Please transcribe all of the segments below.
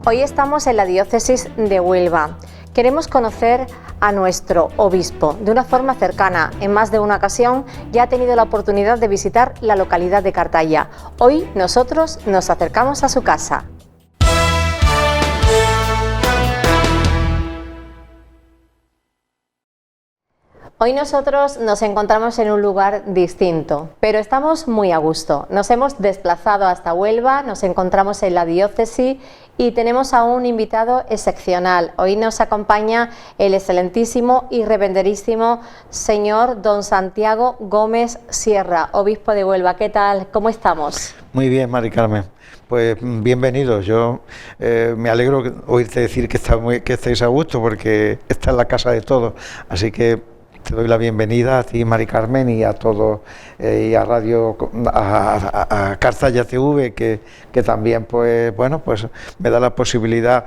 Hoy estamos en la diócesis de Huelva. Queremos conocer a nuestro obispo de una forma cercana. En más de una ocasión ya ha tenido la oportunidad de visitar la localidad de Cartaya. Hoy nosotros nos acercamos a su casa. Hoy nosotros nos encontramos en un lugar distinto, pero estamos muy a gusto. Nos hemos desplazado hasta Huelva, nos encontramos en la diócesis y tenemos a un invitado excepcional. Hoy nos acompaña el excelentísimo y reverenderísimo señor don Santiago Gómez Sierra, obispo de Huelva. ¿Qué tal? ¿Cómo estamos? Muy bien, Mari Carmen. Pues bienvenidos. Yo me alegro oírte decir que estáis a gusto, porque esta es la casa de todos. Así que te doy la bienvenida a ti, Mari Carmen, y a todos, y a Radio, a Cartaya TV, que también, pues bueno, pues me da la posibilidad.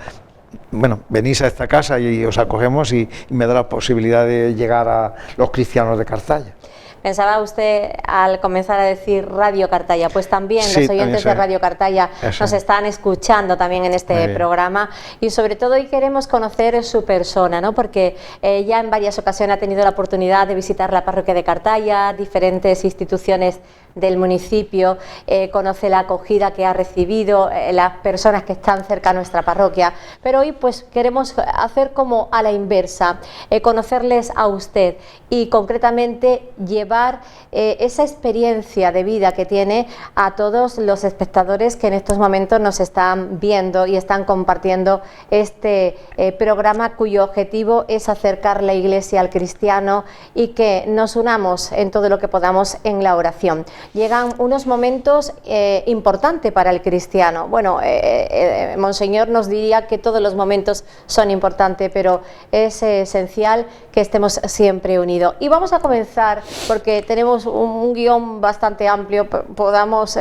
Bueno, venís a esta casa y os acogemos y me da la posibilidad de llegar a los cristianos de Cartaya. Pensaba usted al comenzar a decir Radio Cartaya, pues también sí, los oyentes de Radio Cartaya nos están escuchando también en este programa, y sobre todo hoy queremos conocer su persona, ¿no? Porque ya en varias ocasiones ha tenido la oportunidad de visitar la parroquia de Cartaya, diferentes instituciones del municipio, conoce la acogida que ha recibido, las personas que están cerca a nuestra parroquia, pero hoy pues queremos hacer como a la inversa, conocerles a usted y concretamente llevar esa experiencia de vida que tiene a todos los espectadores que en estos momentos nos están viendo y están compartiendo este programa, cuyo objetivo es acercar la Iglesia al cristiano y que nos unamos en todo lo que podamos en la oración. Llegan unos momentos importantes para el cristiano. Bueno, Monseñor nos diría que todos los momentos son importantes, pero es esencial que estemos siempre unidos. Y vamos a comenzar porque tenemos un guión bastante amplio, podamos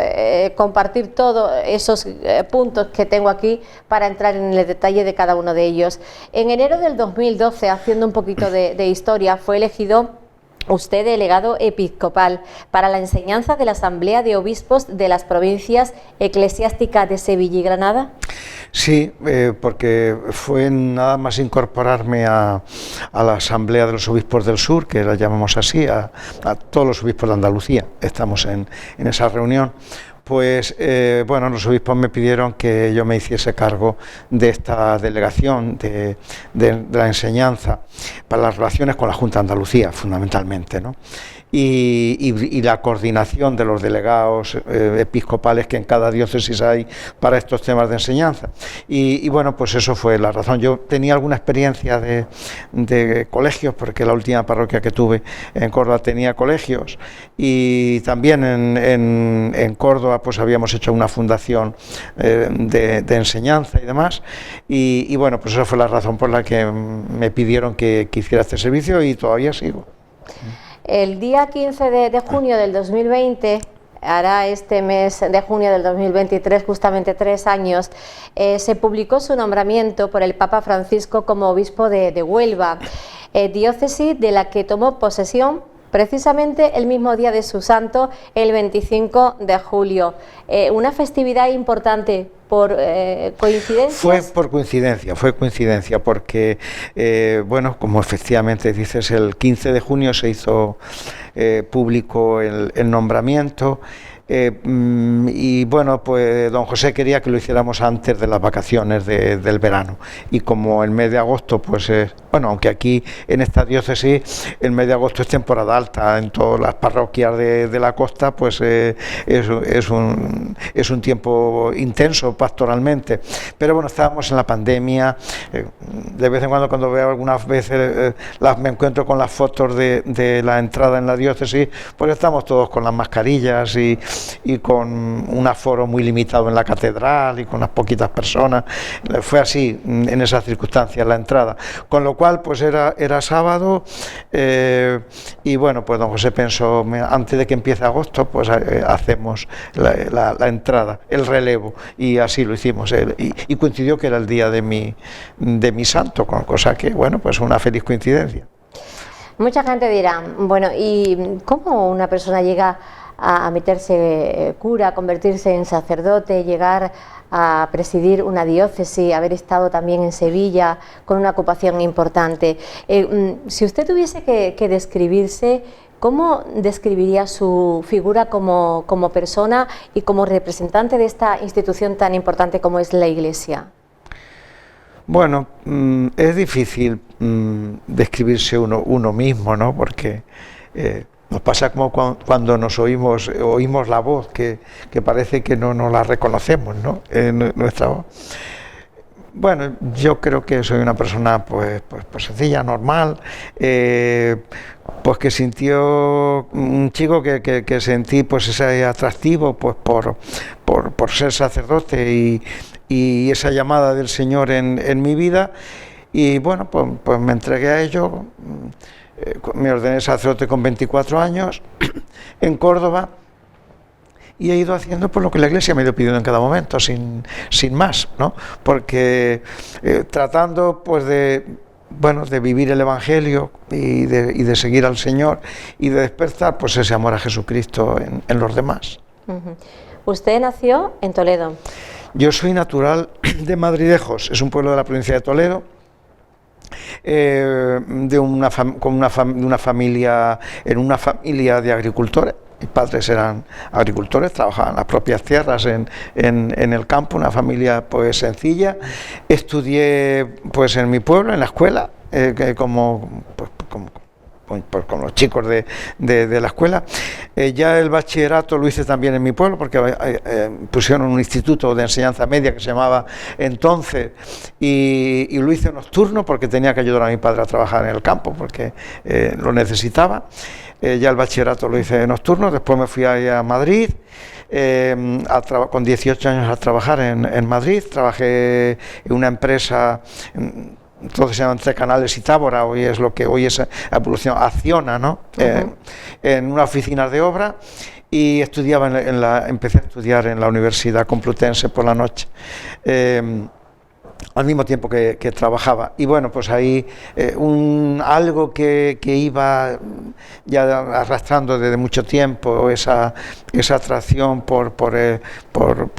compartir todos esos puntos que tengo aquí para entrar en el detalle de cada uno de ellos. En enero del 2012, haciendo un poquito de historia, fue elegido usted delegado episcopal para la enseñanza de la Asamblea de Obispos de las provincias eclesiásticas de Sevilla y Granada. Sí, porque fue nada más incorporarme a la Asamblea de los Obispos del Sur, que la llamamos así, a todos los obispos de Andalucía. Estamos en esa reunión. Pues bueno, los obispos me pidieron que yo me hiciese cargo de esta delegación de la enseñanza para las relaciones con la Junta de Andalucía, fundamentalmente, ¿no? Y la coordinación de los delegados episcopales que en cada diócesis hay para estos temas de enseñanza. Y bueno, pues eso fue la razón. Yo tenía alguna experiencia de colegios, porque la última parroquia que tuve en Córdoba tenía colegios, y también en Córdoba pues habíamos hecho una fundación de enseñanza y demás, y bueno, pues esa fue la razón por la que me pidieron que hiciera este servicio, y todavía sigo. El día 15 de junio del 2020, hará este mes de junio del 2023, justamente 3 años, se publicó su nombramiento por el Papa Francisco como obispo de Huelva, diócesis de la que tomó posesión precisamente el mismo día de su santo, el 25 de julio. Una festividad importante. ¿Por coincidencia? Fue coincidencia porque, bueno, como efectivamente dices, el 15 de junio se hizo público el nombramiento. Y bueno, pues don José quería que lo hiciéramos antes de las vacaciones del verano, y como el mes de agosto, pues bueno, aunque aquí en esta diócesis el mes de agosto es temporada alta en todas las parroquias de la costa, pues es un tiempo intenso pastoralmente, pero bueno, estábamos en la pandemia. De vez en cuando veo algunas veces me encuentro con las fotos de la entrada en la diócesis, pues estamos todos con las mascarillas y con un aforo muy limitado en la catedral y con unas poquitas personas. Fue así en esas circunstancias la entrada, con lo cual pues era sábado, y bueno, pues don José pensó, antes de que empiece agosto, pues hacemos la entrada, el relevo, y así lo hicimos, y coincidió que era el día de mi santo, cosa que, bueno, pues una feliz coincidencia. Mucha gente dirá, bueno, ¿y cómo una persona llega a meterse cura, a convertirse en sacerdote, llegar a presidir una diócesis, haber estado también en Sevilla con una ocupación importante. Si usted tuviese que describirse, ¿cómo describiría su figura como persona y como representante de esta institución tan importante como es la Iglesia? Bueno, es difícil describirse uno mismo, ¿no? Porque nos pasa como cuando nos oímos la voz, que parece que no la reconocemos, ¿no? Nuestra voz. Bueno, yo creo que soy una persona pues sencilla, normal, pues que sintió un chico que sentí pues ese atractivo pues por ser sacerdote y esa llamada del Señor en mi vida, y bueno, pues me entregué a ello. Me ordené sacerdote con 24 años en Córdoba y he ido haciendo por lo que la Iglesia me ha ido pidiendo en cada momento, sin más, ¿no? Porque tratando pues de vivir el Evangelio y de seguir al Señor y de despertar pues ese amor a Jesucristo en los demás. ¿Usted nació en Toledo? Yo soy natural de Madridejos, es un pueblo de la provincia de Toledo. De una familia de agricultores. Mis padres eran agricultores, trabajaban en las propias tierras en el campo, una familia pues sencilla. Estudié pues en mi pueblo, en la escuela, con los chicos de la escuela. Ya el bachillerato lo hice también en mi pueblo, porque pusieron un instituto de enseñanza media que se llamaba entonces, y lo hice nocturno porque tenía que ayudar a mi padre a trabajar en el campo, porque lo necesitaba. Ya el bachillerato lo hice nocturno. Después me fui a Madrid, con 18 años a trabajar en Madrid. Trabajé en una empresa, entonces se llaman Entre Canales y Tábora, hoy es evolución Acciona, ¿no? En una oficina de obra, y estudiaba empecé a estudiar en la Universidad Complutense por la noche, al mismo tiempo que trabajaba. Y bueno, pues ahí algo que iba ya arrastrando desde mucho tiempo, esa atracción por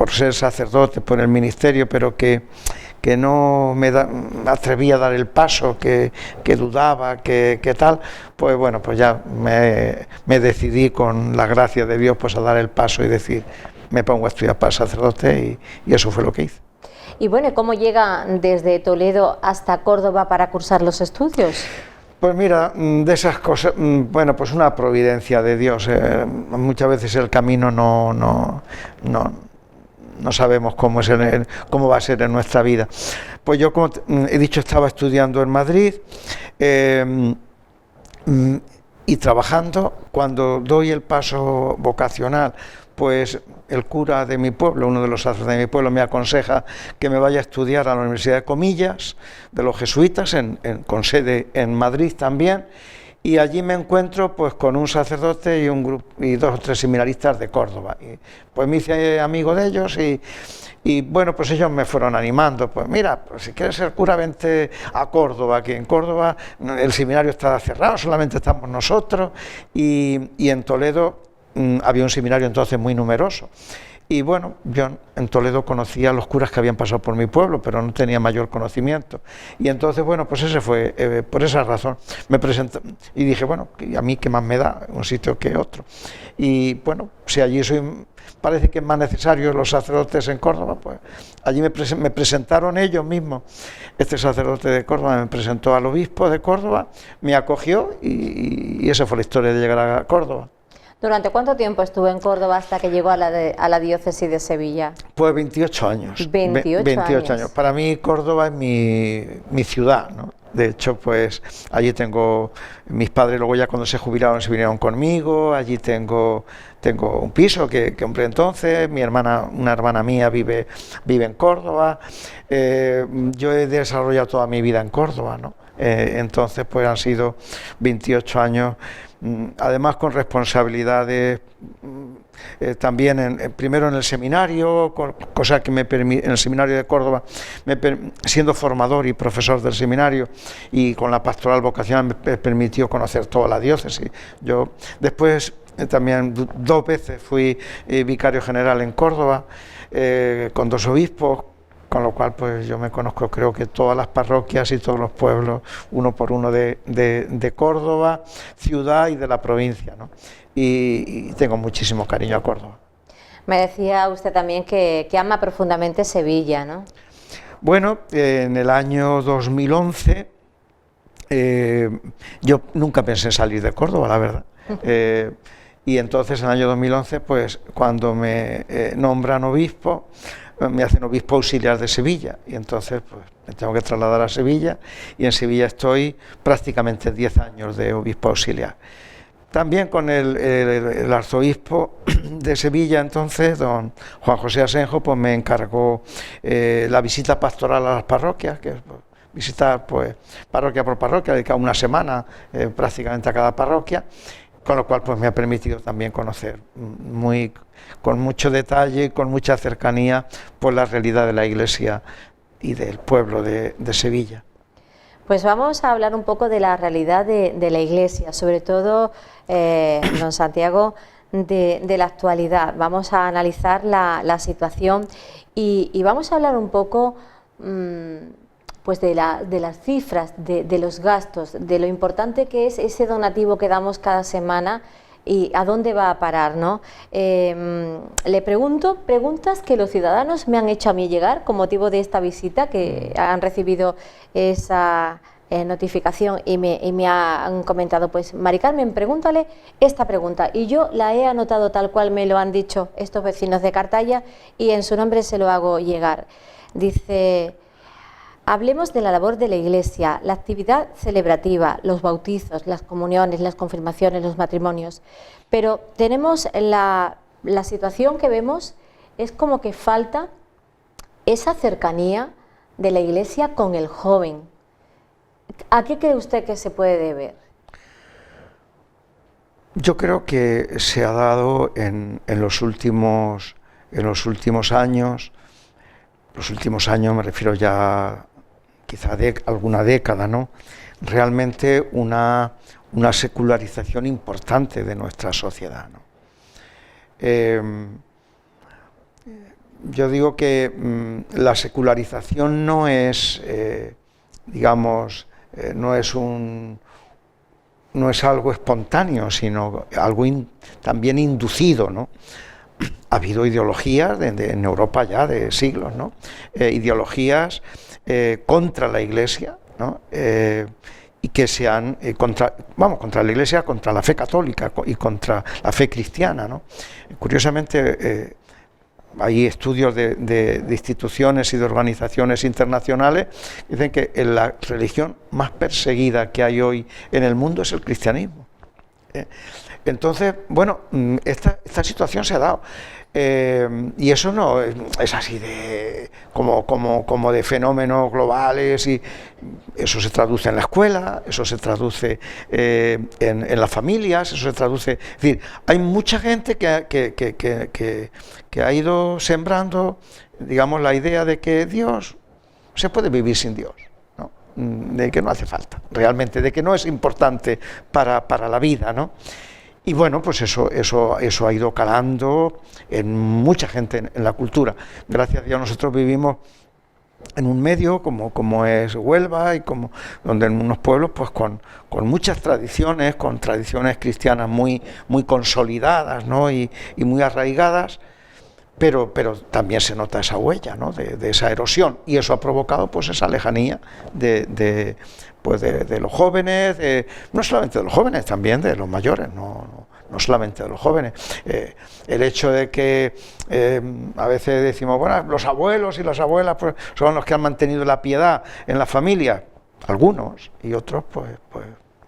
ser sacerdote, por el ministerio, pero que no me atrevía a dar el paso, que dudaba, que tal, pues bueno, pues ya me decidí con la gracia de Dios pues a dar el paso y decir, me pongo a estudiar para sacerdote, y eso fue lo que hice. Y bueno, ¿cómo llega desde Toledo hasta Córdoba para cursar los estudios? Pues mira, de esas cosas, bueno, pues una providencia de Dios. Muchas veces el camino no sabemos cómo va a ser en nuestra vida. Pues yo, como he dicho, estaba estudiando en Madrid y trabajando. Cuando doy el paso vocacional, pues el cura de mi pueblo, uno de los sacerdotes de mi pueblo, me aconseja que me vaya a estudiar a la Universidad de Comillas, de los jesuitas, con sede en Madrid también. Y allí me encuentro pues con un sacerdote y un grupo y 2 o 3 seminaristas de Córdoba. Y pues me hice amigo de ellos y bueno, pues ellos me fueron animando. Pues mira, pues si quieres ser cura, vente a Córdoba, que en Córdoba el seminario está cerrado, solamente estamos nosotros. Y en Toledo había un seminario entonces muy numeroso. Y bueno, yo en Toledo conocía a los curas que habían pasado por mi pueblo, pero no tenía mayor conocimiento. Y entonces, bueno, pues ese fue, por esa razón, me presenté y dije, bueno, a mí qué más me da un sitio que otro. Y bueno, si allí parece que es más necesario los sacerdotes en Córdoba, pues allí me presentaron ellos mismos. Este sacerdote de Córdoba me presentó al obispo de Córdoba, me acogió y esa fue la historia de llegar a Córdoba. ¿Durante cuánto tiempo estuvo en Córdoba hasta que llegó a la diócesis de Sevilla? Pues 28 años. 28 años. Para mí Córdoba es mi ciudad, ¿no? De hecho, pues allí tengo mis padres, luego ya cuando se jubilaron se vinieron conmigo. Allí tengo un piso que compré entonces. Una hermana mía vive en Córdoba. Yo he desarrollado toda mi vida en Córdoba, ¿no? Entonces, pues han sido 28 años, además con responsabilidades, también primero en el seminario, cosa que en el seminario de Córdoba, siendo formador y profesor del seminario y con la pastoral vocacional, me permitió conocer toda la diócesis. Yo después también 2 veces fui vicario general en Córdoba, con 2 obispos, con lo cual pues yo me conozco, creo que todas las parroquias y todos los pueblos, uno por uno de Córdoba, ciudad y de la provincia, ¿no? Y tengo muchísimo cariño a Córdoba. Me decía usted también que ama profundamente Sevilla, ¿no? Bueno, en el año 2011 yo nunca pensé salir de Córdoba, la verdad. Y entonces en el año 2011, pues cuando me nombran obispo, me hacen obispo auxiliar de Sevilla, y entonces pues me tengo que trasladar a Sevilla, y en Sevilla estoy prácticamente 10 años de obispo auxiliar. También con el arzobispo de Sevilla, entonces, don Juan José Asenjo, pues me encargó la visita pastoral a las parroquias, que es visitar pues parroquia por parroquia, dedicar una semana prácticamente a cada parroquia, con lo cual pues me ha permitido también conocer con mucho detalle, con mucha cercanía, pues la realidad de la Iglesia y del pueblo de Sevilla. Pues vamos a hablar un poco de la realidad de la Iglesia, sobre todo, don Santiago, de la actualidad. Vamos a analizar la situación y vamos a hablar un poco pues de las cifras, de los gastos, de lo importante que es ese donativo que damos cada semana y a dónde va a parar, ¿no? Le pregunto preguntas que los ciudadanos me han hecho a mí llegar con motivo de esta visita, que han recibido esa notificación y me han comentado, pues Mari Carmen, pregúntale esta pregunta, y yo la he anotado tal cual me lo han dicho estos vecinos de Cartaya y en su nombre se lo hago llegar. Dice: hablemos de la labor de la Iglesia, la actividad celebrativa, los bautizos, las comuniones, las confirmaciones, los matrimonios. Pero tenemos la situación que vemos, es como que falta esa cercanía de la Iglesia con el joven. ¿A qué cree usted que se puede deber? Yo creo que se ha dado en los últimos años. Los últimos años me refiero ya quizá alguna década, ¿no? Realmente una secularización importante de nuestra sociedad, ¿no? Yo digo que la secularización no es, digamos, no es algo espontáneo, sino algo también inducido, ¿no? Ha habido ideologías en Europa ya de siglos, ¿no? Ideologías contra la Iglesia, ¿no? Y que se han contra la Iglesia, contra la fe católica y contra la fe cristiana, ¿no? Curiosamente hay estudios de instituciones y de organizaciones internacionales que dicen que la religión más perseguida que hay hoy en el mundo es el cristianismo. Entonces, bueno, esta situación se ha dado. Y eso no es así de como de fenómenos globales, y eso se traduce en la escuela, eso se traduce en las familias, eso se traduce, es decir, hay mucha gente que ha ido sembrando, digamos, la idea de que Dios se puede vivir sin Dios, ¿no? De que no hace falta realmente, de que no es importante para la vida, ¿no? Y bueno, pues eso ha ido calando en mucha gente en la cultura. Gracias a Dios nosotros vivimos en un medio como es Huelva, y donde en unos pueblos pues con muchas tradiciones, con tradiciones cristianas muy consolidadas, ¿no? y muy arraigadas, pero también se nota esa huella, ¿no? de esa erosión, y eso ha provocado pues esa lejanía de los jóvenes, no solamente de los jóvenes, también de los mayores, no solamente de los jóvenes. El hecho de que a veces decimos, bueno, los abuelos y las abuelas pues son los que han mantenido la piedad en la familia, algunos, y otros pues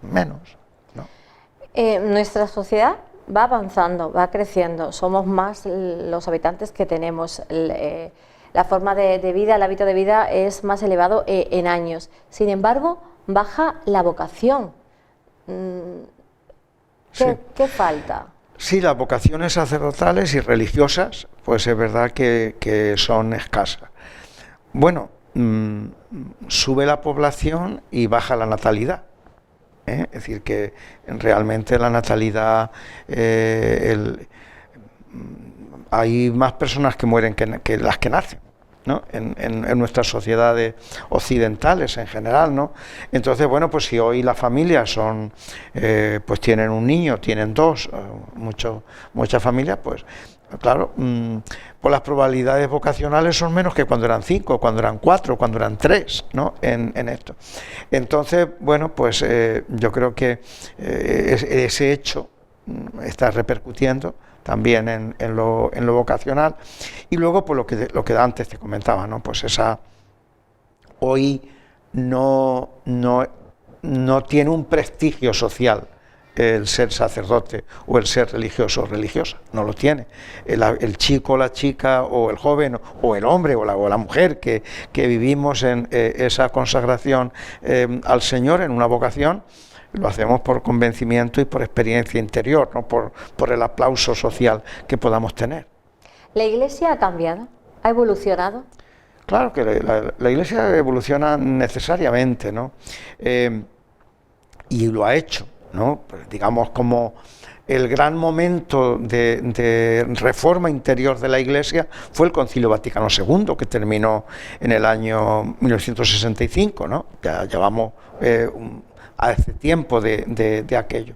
menos, ¿no? Nuestra sociedad va avanzando, va creciendo, somos más los habitantes que tenemos, la forma de vida, el hábito de vida es más elevado en años. Sin embargo, baja la vocación. ¿Qué falta? Sí, las vocaciones sacerdotales y religiosas, pues es verdad que son escasas. Bueno, sube la población y baja la natalidad. Es decir, que realmente la natalidad, hay más personas que mueren que las que nacen, ¿no? En nuestras sociedades occidentales en general, ¿no? Entonces, bueno, pues si hoy las familias son, pues tienen un niño, tienen dos, muchas familias, pues claro, pues las probabilidades vocacionales son menos que cuando eran 5, cuando eran 4, cuando eran 3, ¿no? En esto. Entonces, bueno, pues yo creo que ese hecho está repercutiendo también en lo vocacional. Y luego, pues lo que antes te comentaba, ¿no? Pues hoy no tiene un prestigio social el ser sacerdote o el ser religioso o religiosa, no lo tiene. El chico o la chica o el joven o el hombre o la mujer que vivimos en esa consagración al Señor en una vocación, lo hacemos por convencimiento y por experiencia interior, no por el aplauso social que podamos tener. ¿La Iglesia ha cambiado? ¿Ha evolucionado? Claro que la Iglesia evoluciona necesariamente, ¿no? Y lo ha hecho, ¿no? Pues digamos, como el gran momento de reforma interior de la Iglesia fue el Concilio Vaticano II, que terminó en el año 1965, ¿no? Ya llevamos hace tiempo de aquello.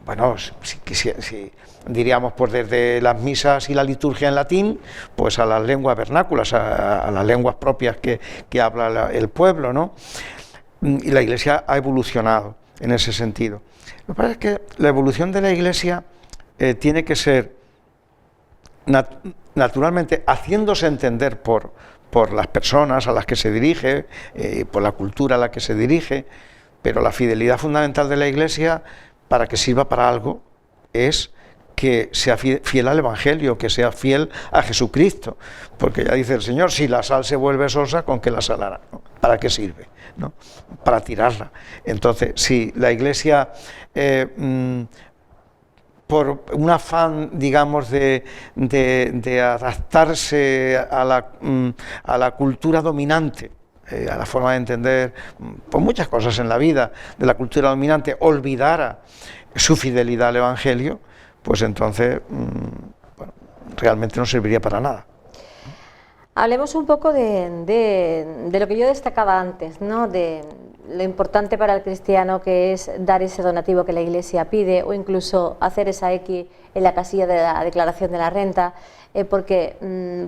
Bueno, si diríamos, pues desde las misas y la liturgia en latín, pues a las lenguas vernáculas, a las lenguas propias que habla el pueblo, ¿no? Y la Iglesia ha evolucionado en ese sentido. Lo que pasa es que la evolución de la Iglesia tiene que ser naturalmente haciéndose entender por las personas a las que se dirige, por la cultura a la que se dirige, pero la fidelidad fundamental de la Iglesia, para que sirva para algo, es que sea fiel al Evangelio, que sea fiel a Jesucristo, porque ya dice el Señor, si la sal se vuelve sosa, ¿con qué la salará? ¿No? ¿Para qué sirve? ¿No? Para tirarla. Entonces, si la Iglesia, por un afán, digamos, de adaptarse a la cultura dominante, a la forma de entender por muchas cosas en la vida de la cultura dominante, olvidara su fidelidad al Evangelio, pues entonces bueno, realmente no serviría para nada. Hablemos un poco de lo que yo destacaba antes, ¿no? De lo importante para el cristiano que es dar ese donativo que la Iglesia pide, o incluso hacer esa X en la casilla de la declaración de la renta, porque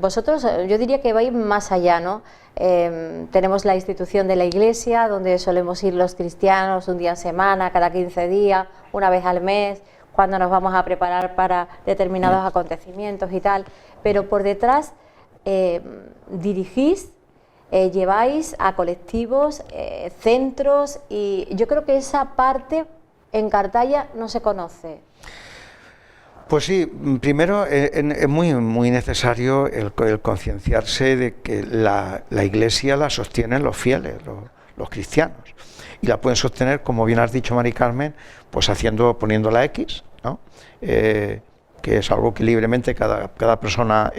vosotros, yo diría que vais más allá, ¿no? Tenemos la institución de la Iglesia, donde solemos ir los cristianos un día a semana, cada 15 días, una vez al mes, cuando nos vamos a preparar para determinados acontecimientos y tal, pero por detrás dirigís, lleváis a colectivos, centros, y yo creo que esa parte en Cartaya no se conoce. Pues sí, primero es muy necesario el concienciarse de que la Iglesia la sostienen los fieles, los cristianos, y la pueden sostener, como bien has dicho, Mari Carmen, pues poniendo la X, ¿no? Que es algo que libremente cada persona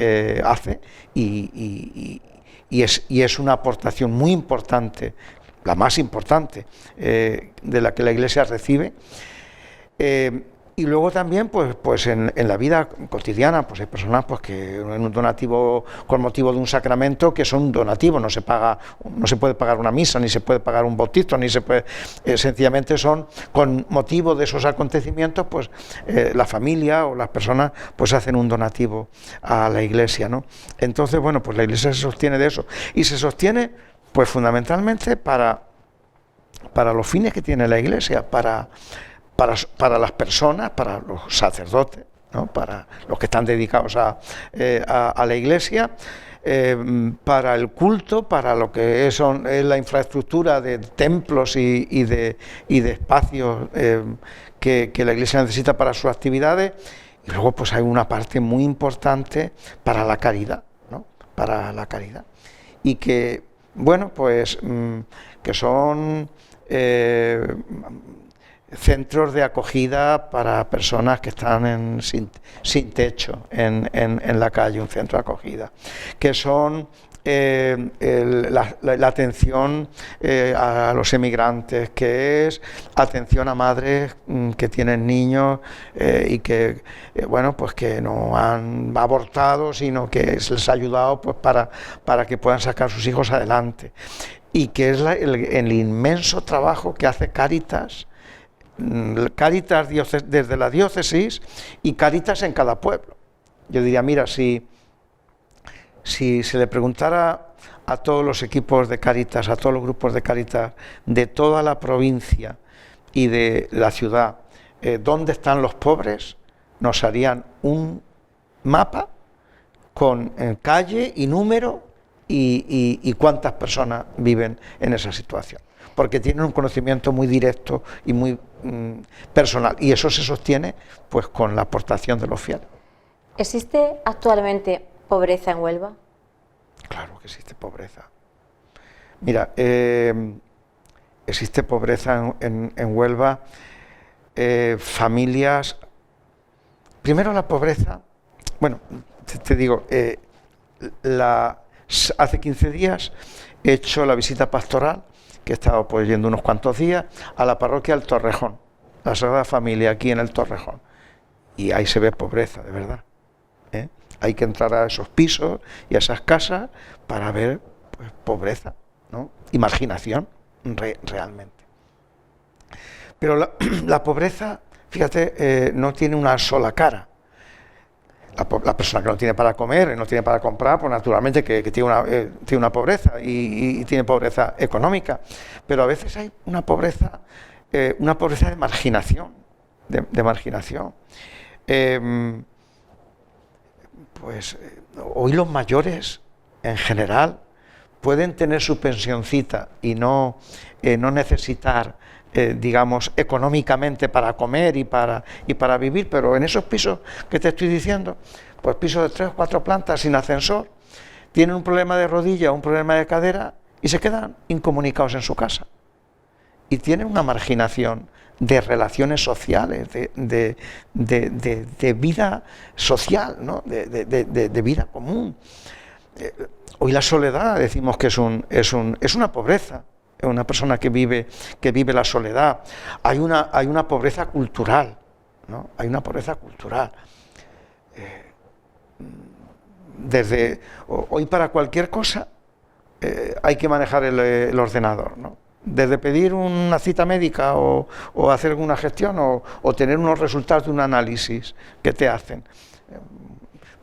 hace y es una aportación muy importante, la más importante de la que la Iglesia recibe. Y luego también, pues en la vida cotidiana, pues hay personas pues que en un donativo con motivo de un sacramento, que son donativos, no se puede pagar una misa, ni se puede pagar un bautizo, ni se puede, sencillamente son con motivo de esos acontecimientos, pues la familia o las personas pues hacen un donativo a la Iglesia, ¿no? Entonces, bueno, pues la Iglesia se sostiene de eso, y se sostiene pues fundamentalmente para los fines que tiene la Iglesia, para las personas, para los sacerdotes, ¿no? Para los que están dedicados a la Iglesia, para el culto, para lo que es la infraestructura de templos y de espacios que la Iglesia necesita para sus actividades, y luego pues hay una parte muy importante para la caridad, ¿no? Para la caridad, y que, bueno, pues que son centros de acogida para personas que están sin techo en la calle, un centro de acogida, que son la atención a los emigrantes, que es atención a madres que tienen niños y que, bueno, pues que no han abortado, sino que se les ha ayudado pues para que puedan sacar sus hijos adelante. Y que es el inmenso trabajo que hace Cáritas, desde la diócesis y Cáritas en cada pueblo. Yo diría, mira, si se le preguntara a todos los equipos de Cáritas, a todos los grupos de Cáritas de toda la provincia y de la ciudad, dónde están los pobres, nos harían un mapa con calle y número y cuántas personas viven en esa situación, porque tienen un conocimiento muy directo y muy personal, y eso se sostiene pues con la aportación de los fieles. ¿Existe actualmente pobreza en Huelva? Claro que existe pobreza. Mira, existe pobreza en Huelva, familias. Primero la pobreza, bueno, te digo, hace 15 días he hecho la visita pastoral, que he estado pues yendo unos cuantos días, a la parroquia del Torrejón, la Sagrada Familia aquí en el Torrejón, y ahí se ve pobreza, de verdad. Hay que entrar a esos pisos y a esas casas para ver pues, pobreza, ¿no? Y marginación, realmente. Pero la pobreza, fíjate, no tiene una sola cara. La persona que no tiene para comer, no tiene para comprar, pues naturalmente que tiene una pobreza y tiene pobreza económica. Pero a veces hay una pobreza de marginación, de marginación. Pues hoy los mayores, en general, pueden tener su pensioncita y no necesitar, digamos, económicamente para comer y para vivir, pero en esos pisos que te estoy diciendo, pues pisos de 3 o 4 plantas sin ascensor, tienen un problema de rodilla, un problema de cadera y se quedan incomunicados en su casa. Y tienen una marginación de relaciones sociales, de vida social, ¿no? de vida común. Hoy la soledad decimos que es una pobreza, es una persona que vive la soledad. Hay una pobreza cultural, ¿no? Hay una pobreza cultural. Desde hoy para cualquier cosa hay que manejar el ordenador, ¿no? Desde pedir una cita médica o hacer alguna gestión o tener unos resultados de un análisis que te hacen.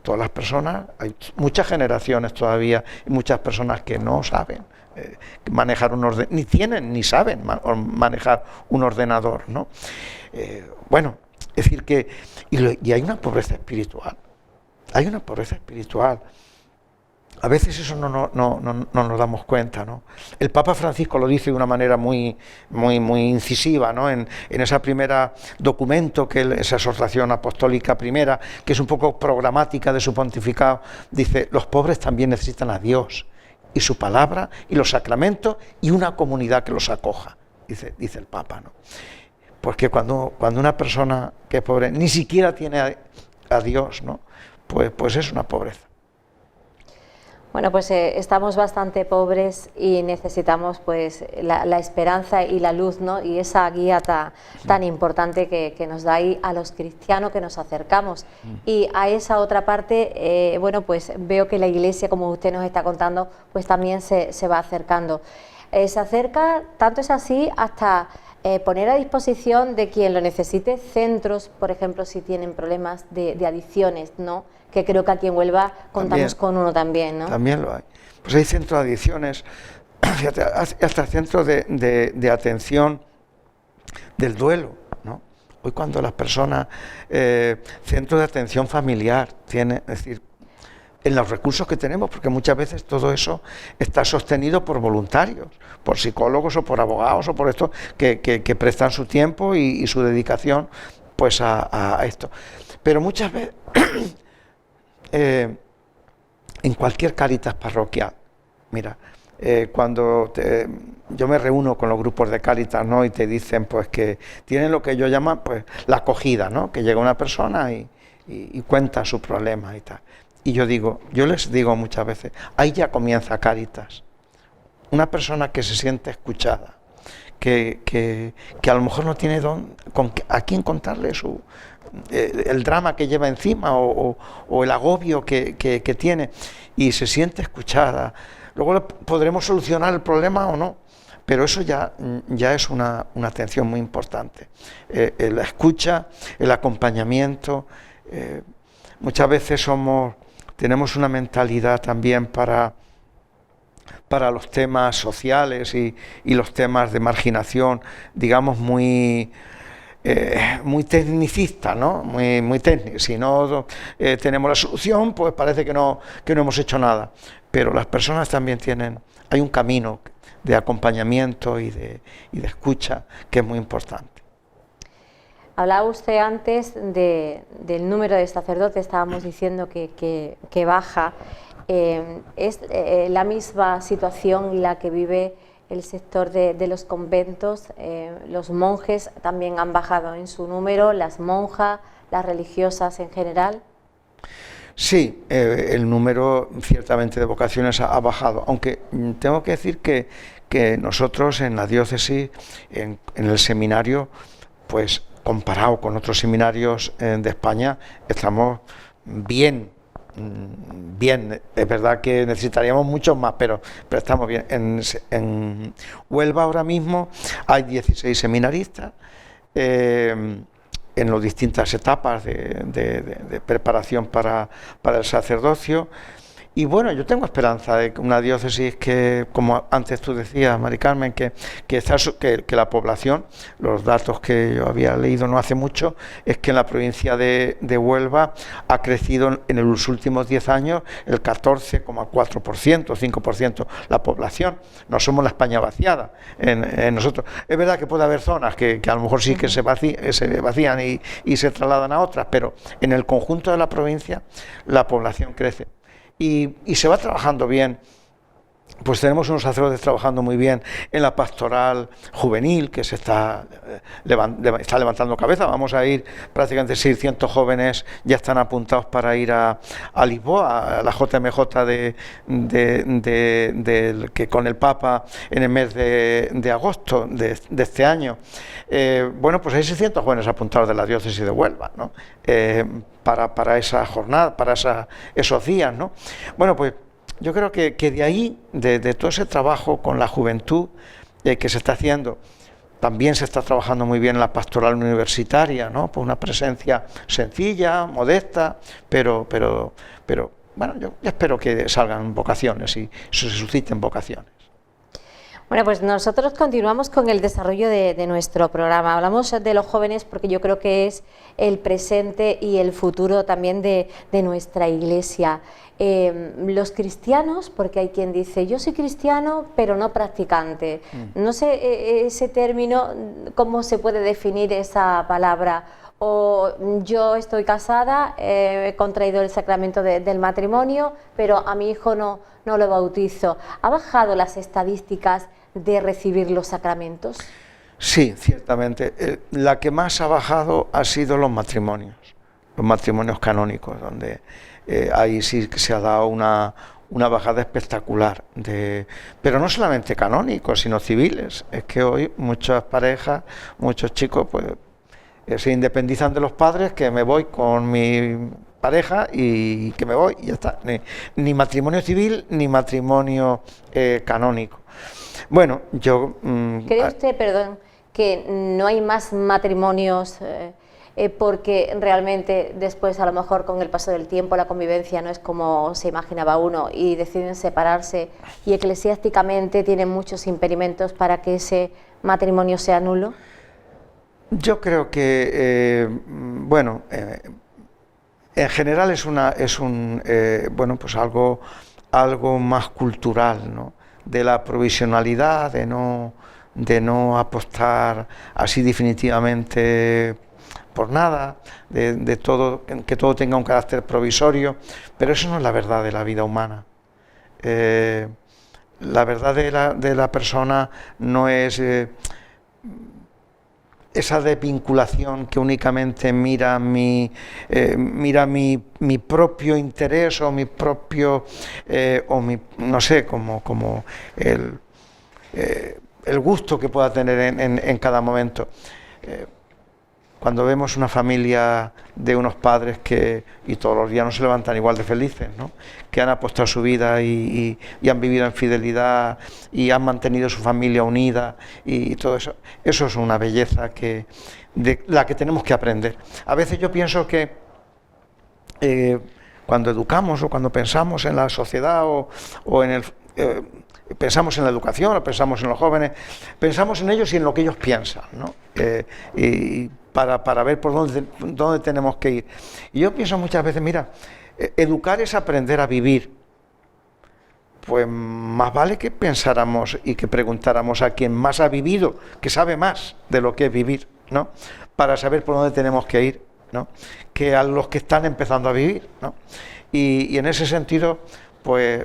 Todas las personas, hay muchas generaciones todavía, y muchas personas que no saben manejar un ordenador, ni tienen ni saben manejar un ordenador, ¿no? Bueno, es decir que, y hay una pobreza espiritual, hay una pobreza espiritual. A veces eso no nos damos cuenta, ¿no? El Papa Francisco lo dice de una manera muy incisiva, ¿no? En esa primera documento, esa exhortación apostólica primera, que es un poco programática de su pontificado, dice: los pobres también necesitan a Dios y su palabra y los sacramentos y una comunidad que los acoja, dice el Papa, ¿no? Porque cuando una persona que es pobre ni siquiera tiene a Dios, ¿no? Pues es una pobreza. Bueno, pues estamos bastante pobres y necesitamos pues la esperanza y la luz, ¿no? Y esa guía tan importante que nos da ahí a los cristianos que nos acercamos. Y a esa otra parte, bueno, pues veo que la Iglesia, como usted nos está contando, pues también se va acercando. Se acerca, tanto es así, hasta poner a disposición de quien lo necesite centros, por ejemplo, si tienen problemas de adicciones, ¿no? Que creo que aquí en Huelva contamos con uno también, ¿no? También lo hay. Pues hay centros de adicciones, fíjate, hasta centros de atención del duelo, ¿no? Hoy cuando las personas, centros de atención familiar, es decir, en los recursos que tenemos, porque muchas veces todo eso está sostenido por voluntarios, por psicólogos o por abogados o por estos que prestan su tiempo y su dedicación pues a esto. Pero muchas veces en cualquier Cáritas parroquial, mira, cuando yo me reúno con los grupos de Cáritas, ¿no? Y te dicen pues que tienen lo que ellos llaman pues la acogida, ¿no? Que llega una persona y cuenta su problema y tal. Y yo les digo muchas veces, ahí ya comienza Cáritas. Una persona que se siente escuchada, que a lo mejor no tiene a quién contarle el drama que lleva encima o el agobio que tiene, y se siente escuchada. Luego podremos solucionar el problema o no, pero eso ya es una atención muy importante. La escucha, el acompañamiento. Muchas veces tenemos una mentalidad también para los temas sociales y los temas de marginación, digamos, muy tecnicista, ¿no? Muy técnico. Si no tenemos la solución, pues parece que no hemos hecho nada. Pero las personas también hay un camino de acompañamiento y de escucha que es muy importante. Hablaba usted antes del número de sacerdotes, estábamos diciendo que baja. ¿Es la misma situación la que vive el sector de los conventos? Los monjes también han bajado en su número, las monjas, las religiosas en general. Sí, el número ciertamente de vocaciones ha bajado, aunque tengo que decir que nosotros en la diócesis, en el seminario, pues comparado con otros seminarios de España, estamos bien. Es verdad que necesitaríamos muchos más, pero estamos bien. En Huelva ahora mismo hay 16 seminaristas en las distintas etapas de preparación para el sacerdocio. Y bueno, yo tengo esperanza de que una diócesis que, como antes tú decías, Mari Carmen, que la población, los datos que yo había leído no hace mucho, es que en la provincia de Huelva ha crecido en los últimos 10 años el 14,4%, 5% la población. No somos la España vaciada. Nosotros, es verdad que puede haber zonas que a lo mejor sí que se vacían y se trasladan a otras, pero en el conjunto de la provincia la población crece. Y se va trabajando bien. Pues tenemos unos sacerdotes trabajando muy bien en la pastoral juvenil, que se está levantando cabeza. Vamos a ir, prácticamente 600 jóvenes ya están apuntados para ir a Lisboa, a la JMJ que con el Papa en el mes de agosto de este año. Bueno, pues hay 600 jóvenes apuntados de la diócesis de Huelva, ¿no? Para esa jornada, para esos días, ¿no? Bueno, pues yo creo que de ahí, de todo ese trabajo con la juventud que se está haciendo, también se está trabajando muy bien en la pastoral universitaria, ¿no? Pues una presencia sencilla, modesta, pero bueno, yo espero que salgan vocaciones y se susciten vocaciones. Bueno, pues nosotros continuamos con el desarrollo de nuestro programa. Hablamos de los jóvenes porque yo creo que es el presente y el futuro también de nuestra Iglesia. Los cristianos, porque hay quien dice, yo soy cristiano pero no practicante. No sé ese término, cómo se puede definir esa palabra. O yo estoy casada, he contraído el sacramento del matrimonio, pero a mi hijo no lo bautizo. ¿Ha bajado las estadísticas de recibir los sacramentos? Sí, ciertamente. La que más ha bajado ha sido los matrimonios canónicos, donde ahí sí que se ha dado una bajada espectacular, pero no solamente canónicos, sino civiles. Es que hoy muchas parejas, muchos chicos, pues se independizan de los padres, que me voy con mi pareja y que me voy y ya está. Ni matrimonio civil ni matrimonio canónico. Bueno, yo... ¿Cree usted, perdón, que no hay más matrimonios porque realmente después, a lo mejor con el paso del tiempo, la convivencia no es como se imaginaba uno y deciden separarse y eclesiásticamente tienen muchos impedimentos para que ese matrimonio sea nulo? Yo creo que, bueno, en general es bueno, pues algo más cultural, ¿no? De la provisionalidad, de no apostar así definitivamente por nada, de todo, que todo tenga un carácter provisorio, pero eso no es la verdad de la vida humana. La verdad de la persona no es esa desvinculación que únicamente mira mi propio interés o mi propio, no sé, como el gusto que pueda tener en cada momento. Cuando vemos una familia de unos padres y todos los días no se levantan igual de felices, ¿no? Que han apostado su vida y han vivido en fidelidad y han mantenido su familia unida y todo eso. Eso es una belleza de la que tenemos que aprender. A veces yo pienso que cuando educamos o cuando pensamos en la sociedad pensamos en la educación o pensamos en los jóvenes, pensamos en ellos y en lo que ellos piensan, ¿no? Para ver por dónde tenemos que ir. Y yo pienso muchas veces, mira, educar es aprender a vivir. Pues más vale que pensáramos y que preguntáramos a quien más ha vivido, que sabe más de lo que es vivir, ¿no? Para saber por dónde tenemos que ir, ¿no? Que a los que están empezando a vivir, ¿no? Y en ese sentido, pues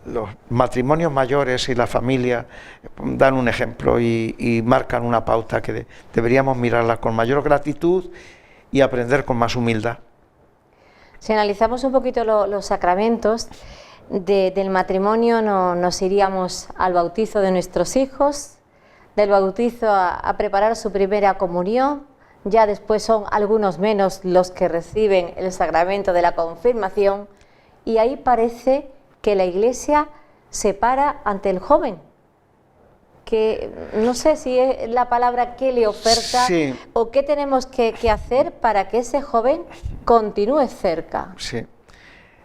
los matrimonios mayores y la familia dan un ejemplo y marcan una pauta que deberíamos mirarla con mayor gratitud y aprender con más humildad. Si analizamos un poquito los sacramentos del matrimonio, nos iríamos al bautizo de nuestros hijos, del bautizo a preparar su primera comunión. Ya después son algunos menos los que reciben el sacramento de la confirmación, y ahí parece que la Iglesia se para ante el joven, que no sé si es la palabra que le oferta, sí, o qué tenemos que hacer para que ese joven continúe cerca. Sí,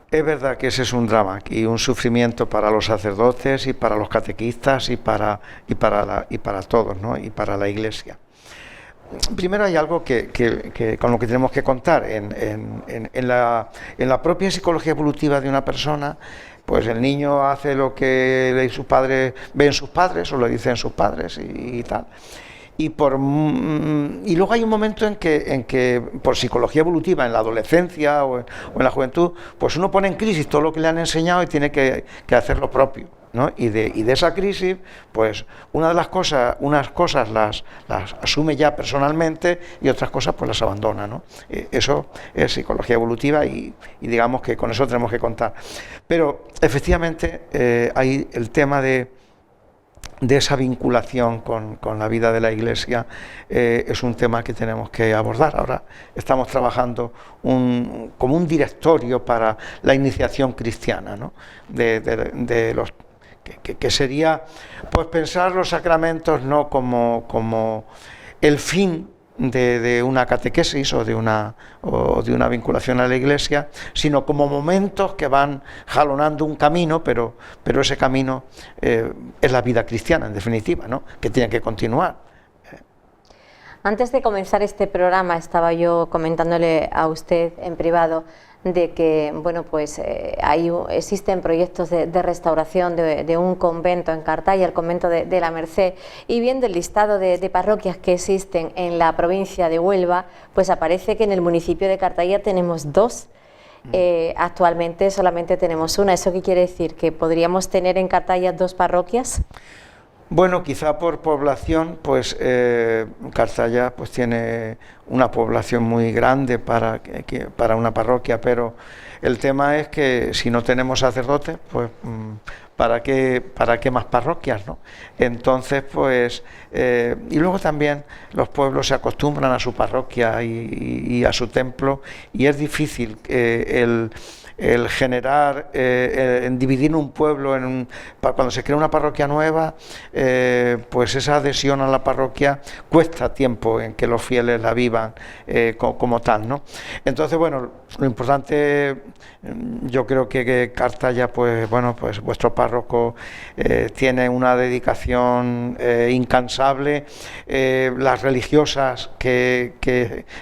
es verdad que ese es un drama y un sufrimiento para los sacerdotes y para los catequistas y para todos, ¿no? Y para la Iglesia. Primero hay algo con lo que tenemos que contar. En la propia psicología evolutiva de una persona, pues el niño hace lo que ven sus padres o lo dicen sus padres y tal. Y luego hay un momento en que por psicología evolutiva, en la adolescencia o en la juventud, pues uno pone en crisis todo lo que le han enseñado y tiene que hacer lo propio, ¿no? Y de esa crisis, pues unas cosas las asume ya personalmente y otras cosas pues las abandona, ¿no? Eso es psicología evolutiva y digamos que con eso tenemos que contar. Pero efectivamente hay el tema de esa vinculación con la vida de la Iglesia, es un tema que tenemos que abordar. Ahora estamos trabajando como un directorio para la iniciación cristiana, ¿no? de los que sería pues pensar los sacramentos no como el fin de una catequesis o de una vinculación a la Iglesia, sino como momentos que van jalonando un camino, pero ese camino es la vida cristiana, en definitiva, ¿no? Que tiene que continuar. Antes de comenzar este programa estaba yo comentándole a usted en privado de que, bueno, pues existen proyectos de restauración de un convento en Cartaya, el convento de la Merced, y viendo el listado de parroquias que existen en la provincia de Huelva, pues aparece que en el municipio de Cartaya tenemos 2. Actualmente solamente tenemos una. ¿Eso qué quiere decir? ¿Que podríamos tener en Cartaya 2 parroquias? Bueno, quizá por población, pues Cartaya pues tiene una población muy grande para una parroquia, pero el tema es que si no tenemos sacerdotes, pues ¿para qué más parroquias, ¿no? Entonces, pues, y luego también los pueblos se acostumbran a su parroquia y a su templo, y es difícil el generar, en dividir un pueblo cuando se crea una parroquia nueva, pues esa adhesión a la parroquia cuesta tiempo en que los fieles la vivan como tal, ¿no? Entonces, bueno, lo importante, yo creo que Cartaya, pues bueno, pues vuestro párroco tiene una dedicación incansable, las religiosas,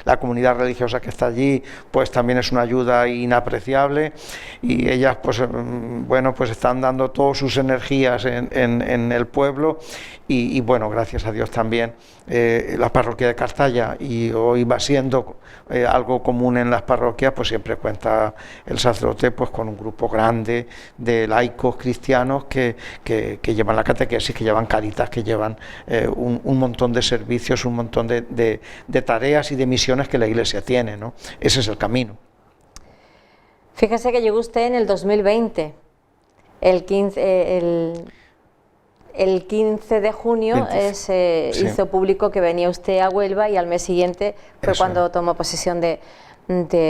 la comunidad religiosa que está allí, pues también es una ayuda inapreciable. TV y ellas pues bueno, pues están dando todas sus energías en el pueblo y bueno, gracias a Dios también la parroquia de Cartaya, y hoy va siendo algo común en las parroquias, pues siempre cuenta el sacerdote pues con un grupo grande de laicos cristianos que llevan la catequesis, que llevan Caritas, que llevan un montón de servicios, un montón de tareas y de misiones que la Iglesia tiene, ¿no? Ese es el camino. Fíjese que llegó usted en el 2020, el 15 de junio hizo público que venía usted a Huelva, y al mes siguiente fue cuando tomó posesión de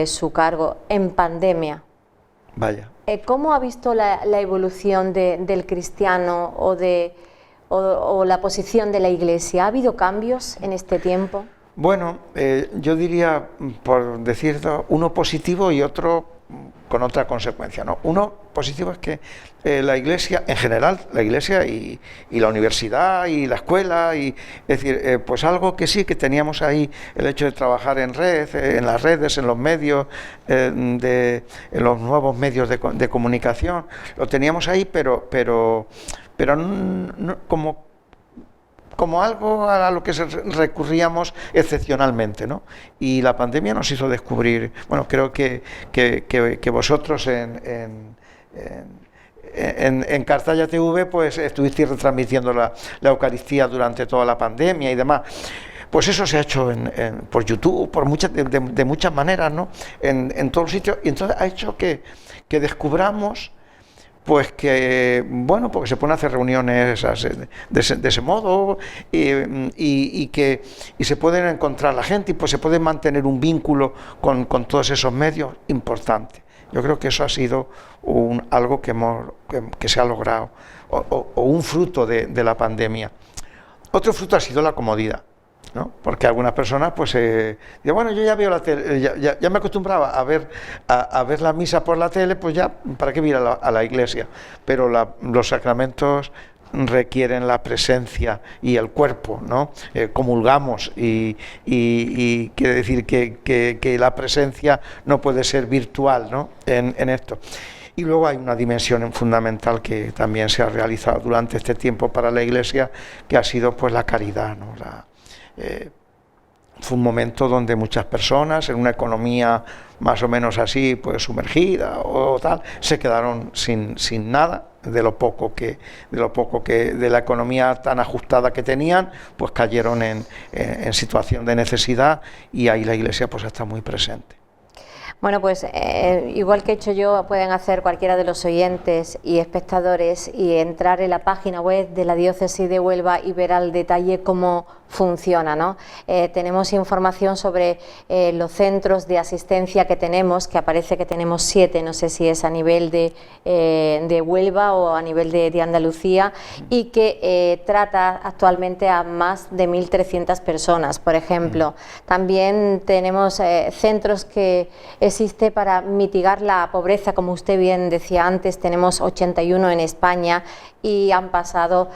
su cargo, en pandemia. Vaya. ¿Cómo ha visto la evolución del cristiano o la posición de la Iglesia? ¿Ha habido cambios en este tiempo? Bueno, yo diría, por decirlo, uno positivo y otro con otra consecuencia, ¿no? Uno positivo es que la Iglesia, en general, la Iglesia y la universidad y la escuela, es decir, pues algo que sí, que teníamos ahí, el hecho de trabajar en red, en las redes, en los medios, en los nuevos medios de comunicación, lo teníamos ahí, pero no, como algo a lo que recurríamos excepcionalmente, ¿no? Y la pandemia nos hizo descubrir, bueno, creo que vosotros en Cartaya TV pues estuvisteis retransmitiendo la Eucaristía durante toda la pandemia y demás. Pues eso se ha hecho por YouTube, de muchas maneras, ¿no? En todos los sitios, y entonces ha hecho que descubramos pues que, bueno, porque se pueden hacer reuniones de ese modo y se pueden encontrar la gente y pues se puede mantener un vínculo con todos esos medios importante. Yo creo que eso ha sido algo que se ha logrado, o un fruto de la pandemia. Otro fruto ha sido la comodidad, ¿no? Porque algunas personas pues dicen, bueno, yo ya veo la tele, ya me acostumbraba a ver la misa por la tele, pues ya, ¿para qué ir a la iglesia? Pero los sacramentos requieren la presencia y el cuerpo, ¿no? Comulgamos y quiere decir que la presencia no puede ser virtual, ¿no? En esto. Y luego hay una dimensión fundamental que también se ha realizado durante este tiempo para la Iglesia, que ha sido pues la caridad, ¿no? Fue un momento donde muchas personas, en una economía más o menos así, pues sumergida o tal, se quedaron sin nada de lo poco que de la economía tan ajustada que tenían, pues cayeron en situación de necesidad, y ahí la Iglesia pues está muy presente. Bueno, pues igual que he hecho yo, pueden hacer cualquiera de los oyentes y espectadores y entrar en la página web de la Diócesis de Huelva y ver al detalle cómo funciona, ¿no? Tenemos información sobre los centros de asistencia que tenemos, que aparece que tenemos 7, no sé si es a nivel de Huelva o a nivel de Andalucía, y que trata actualmente a más de 1.300 personas, por ejemplo. También tenemos centros que existe para mitigar la pobreza, como usted bien decía antes, tenemos 81 en España y han pasado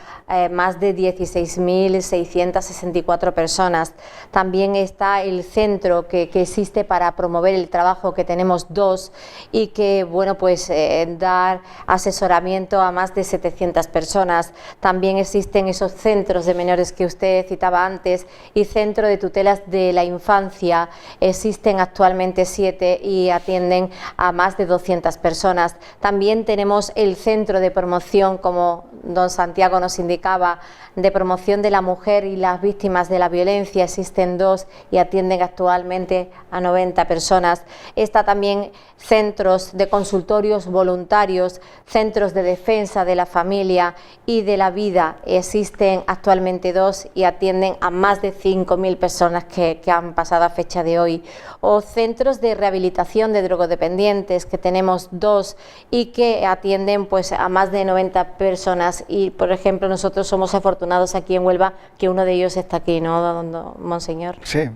más de 16.664 personas. También está el centro que existe para promover el trabajo, que tenemos 2, y que, bueno, pues dar asesoramiento a más de 700 personas. También existen esos centros de menores que usted citaba antes, y centro de tutelas de la infancia. Existen actualmente 7 y atienden a más de 200 personas. También tenemos el centro de promoción, como don Santiago nos indicaba, de promoción de la mujer y las víctimas de la violencia. Existen 2 y atienden actualmente a 90 personas. Está también centros de consultorios voluntarios, centros de defensa de la familia y de la vida. Existen actualmente 2 y atienden a más de 5.000 personas que han pasado a fecha de hoy. O centros de rehabilitación de drogodependientes, que tenemos 2 y que atienden pues a más de 90 personas. Y, por ejemplo, nosotros somos afortunados aquí en Huelva que uno de ellos está aquí, ¿no, monseñor? Sí,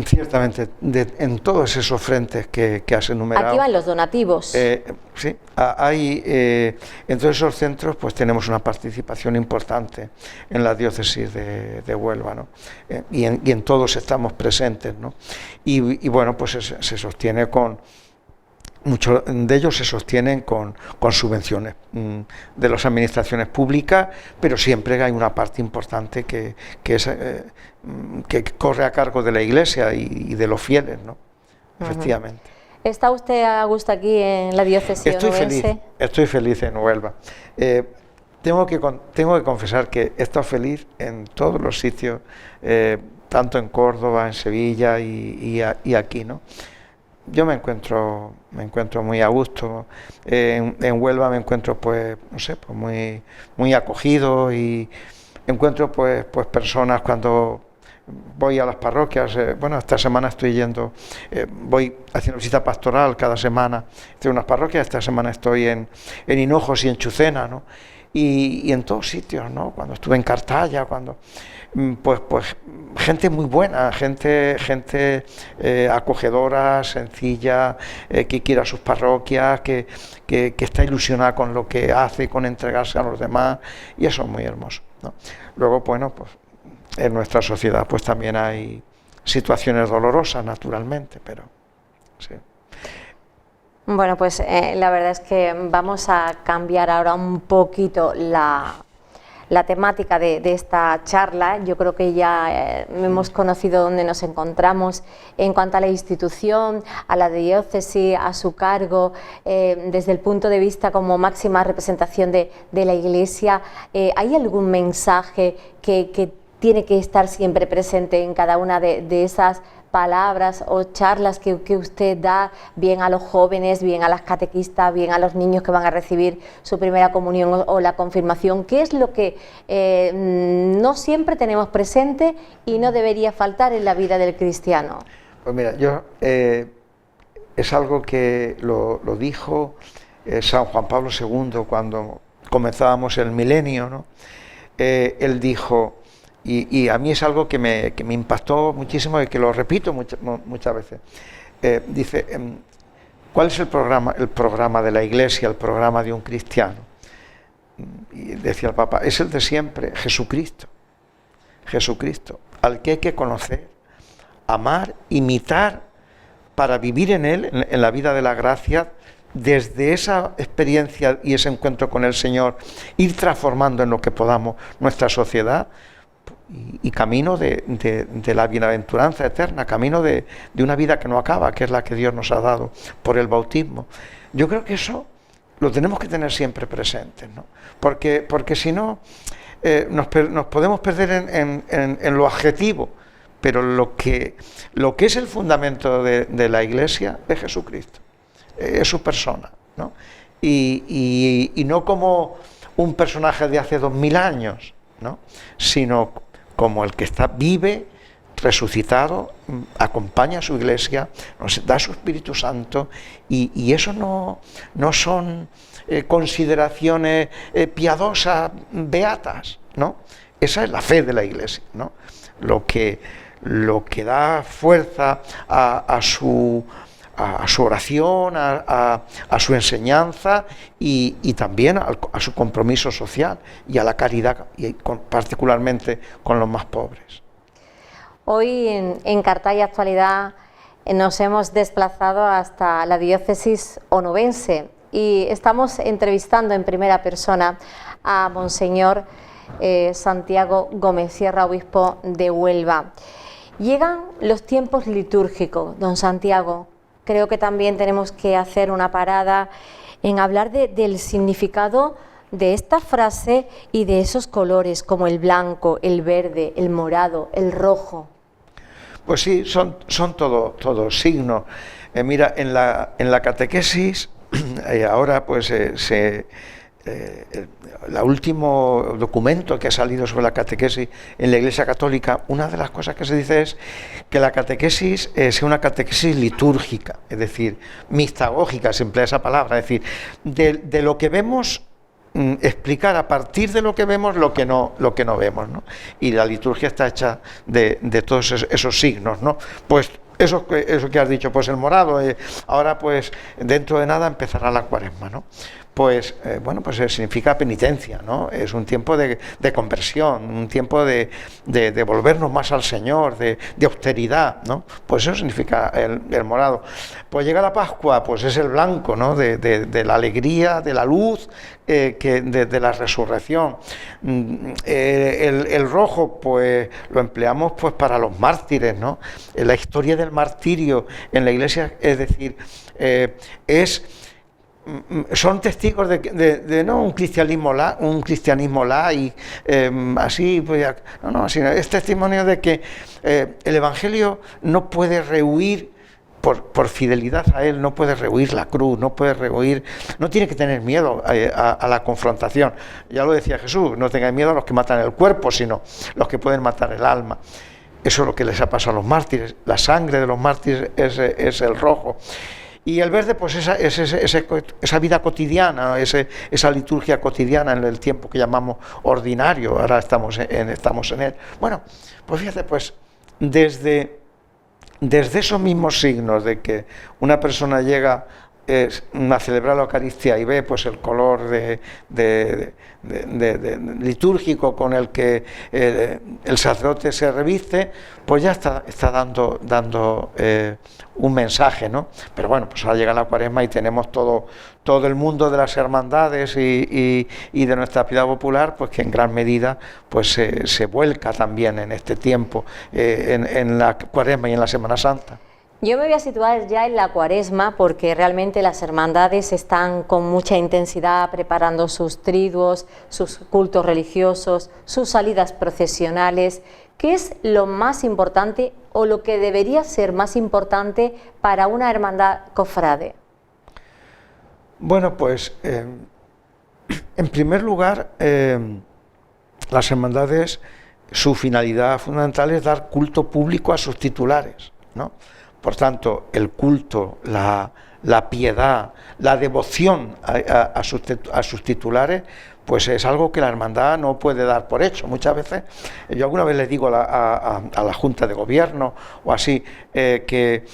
ciertamente, en todos esos frentes que has enumerado. Aquí van los donativos. Sí, hay, en todos esos centros pues tenemos una participación importante en la diócesis de Huelva, ¿no? Y en todos estamos presentes, ¿no? Y bueno, pues se sostiene con muchos de ellos se sostienen con subvenciones de las administraciones públicas, pero siempre hay una parte importante que corre a cargo de la Iglesia y de los fieles, ¿no? Efectivamente. ¿Está usted a gusto aquí en la diócesis onubense? Estoy feliz en Huelva. Tengo que confesar que he estado feliz en todos los sitios, tanto en Córdoba, en Sevilla y aquí, ¿no? Yo me encuentro muy a gusto. En Huelva me encuentro, pues, no sé, pues muy acogido, y encuentro pues personas cuando voy a las parroquias. Bueno, esta semana estoy yendo, voy haciendo visita pastoral cada semana de unas parroquias. Esta semana estoy en Hinojos y en Chucena, ¿no? Y en todos sitios, ¿no? Cuando estuve en Cartaya, pues gente muy buena, gente acogedora, sencilla, que quiere a sus parroquias, que está ilusionada con lo que hace, con entregarse a los demás, y eso es muy hermoso, ¿no? Luego, bueno, pues en nuestra sociedad pues también hay situaciones dolorosas, naturalmente, pero sí. Bueno, pues la verdad es que vamos a cambiar ahora un poquito la temática de esta charla. Yo creo que ya hemos conocido dónde nos encontramos en cuanto a la institución, a la diócesis, a su cargo, desde el punto de vista como máxima representación de la Iglesia. ¿Hay algún mensaje que tiene que estar siempre presente en cada una de esas palabras o charlas que usted da, bien a los jóvenes, bien a las catequistas, bien a los niños que van a recibir su primera comunión o la confirmación? ¿Qué es lo que no siempre tenemos presente y no debería faltar en la vida del cristiano? Pues mira, es algo que lo dijo San Juan Pablo II cuando comenzábamos el milenio, ¿no? Él dijo, y a mí es algo que me impactó muchísimo y que lo repito muchas veces. Dice, ¿cuál es el programa de la Iglesia, el programa de un cristiano? Y decía el Papa, es el de siempre, Jesucristo, al que hay que conocer, amar, imitar, para vivir en Él, en la vida de la gracia, desde esa experiencia y ese encuentro con el Señor, ir transformando en lo que podamos nuestra sociedad, y camino de la bienaventuranza eterna, camino de una vida que no acaba, que es la que Dios nos ha dado por el bautismo. Yo creo que eso lo tenemos que tener siempre presente, ¿no? Porque si no, nos podemos perder en lo adjetivo, pero lo que es el fundamento de la Iglesia es Jesucristo, es su persona, ¿no? Y no como un personaje de hace 2000 años, ¿no? Sino como el que vive, resucitado, acompaña a su Iglesia, nos da su Espíritu Santo, y eso no son consideraciones piadosas, beatas, ¿no? Esa es la fe de la Iglesia, ¿no? Lo que da fuerza a su oración, a su enseñanza, y también a su compromiso social y a la caridad, y particularmente con los más pobres. Hoy en Cartaya Actualidad nos hemos desplazado hasta la diócesis onubense y estamos entrevistando en primera persona a Monseñor Santiago Gómez Sierra, obispo de Huelva. Llegan los tiempos litúrgicos, don Santiago. Creo que también tenemos que hacer una parada en hablar del significado de esta frase y de esos colores como el blanco, el verde, el morado, el rojo. Pues sí, son todos signos. Mira, en la catequesis, ahora pues el último documento que ha salido sobre la catequesis en la Iglesia Católica, una de las cosas que se dice es que la catequesis sea una catequesis litúrgica, es decir, mistagógica, se emplea esa palabra, es decir, de lo que vemos, explicar a partir de lo que vemos lo que no vemos, ¿no? Y la liturgia está hecha de todos esos signos, ¿no? Pues eso que has dicho, pues el morado, ahora pues dentro de nada empezará la Cuaresma, ¿no? pues bueno, pues significa penitencia, ¿no? Es un tiempo de conversión, un tiempo de volvernos más al Señor, de austeridad, ¿no? Pues eso significa el morado. Pues llega la Pascua, pues es el blanco, ¿no? De la alegría, de la luz, de la resurrección. El rojo, pues lo empleamos pues para los mártires, ¿no? La historia del martirio en la Iglesia, es decir, son testigos de no un cristianismo light, así, pues, no, sino es testimonio de que el Evangelio no puede rehuir, por fidelidad a él, no puede rehuir la cruz, no tiene que tener miedo a la confrontación. Ya lo decía Jesús, no tengan miedo a los que matan el cuerpo, sino los que pueden matar el alma. Eso es lo que les ha pasado a los mártires. La sangre de los mártires es el rojo. Y el verde, pues esa vida cotidiana, esa liturgia cotidiana en el tiempo que llamamos ordinario. Ahora estamos en él. Bueno, pues fíjate, pues desde esos mismos signos de que una persona llega a celebrar la Eucaristía y ve pues el color litúrgico con el que el sacerdote se reviste, pues ya está dando un mensaje, ¿no? Pero bueno, pues ahora llega la Cuaresma y tenemos todo el mundo de las hermandades y de nuestra piedad popular, pues que en gran medida pues se vuelca también en este tiempo, en la Cuaresma y en la Semana Santa. Yo me voy a situar ya en la Cuaresma porque realmente las hermandades están con mucha intensidad preparando sus triduos, sus cultos religiosos, sus salidas procesionales. ¿Qué es lo más importante o lo que debería ser más importante para una hermandad cofrade? Bueno, pues en primer lugar, las hermandades, su finalidad fundamental es dar culto público a sus titulares, ¿no? Por tanto, el culto, la piedad, la devoción a sus titulares, pues es algo que la hermandad no puede dar por hecho. Muchas veces, yo alguna vez les digo a la Junta de Gobierno o así, que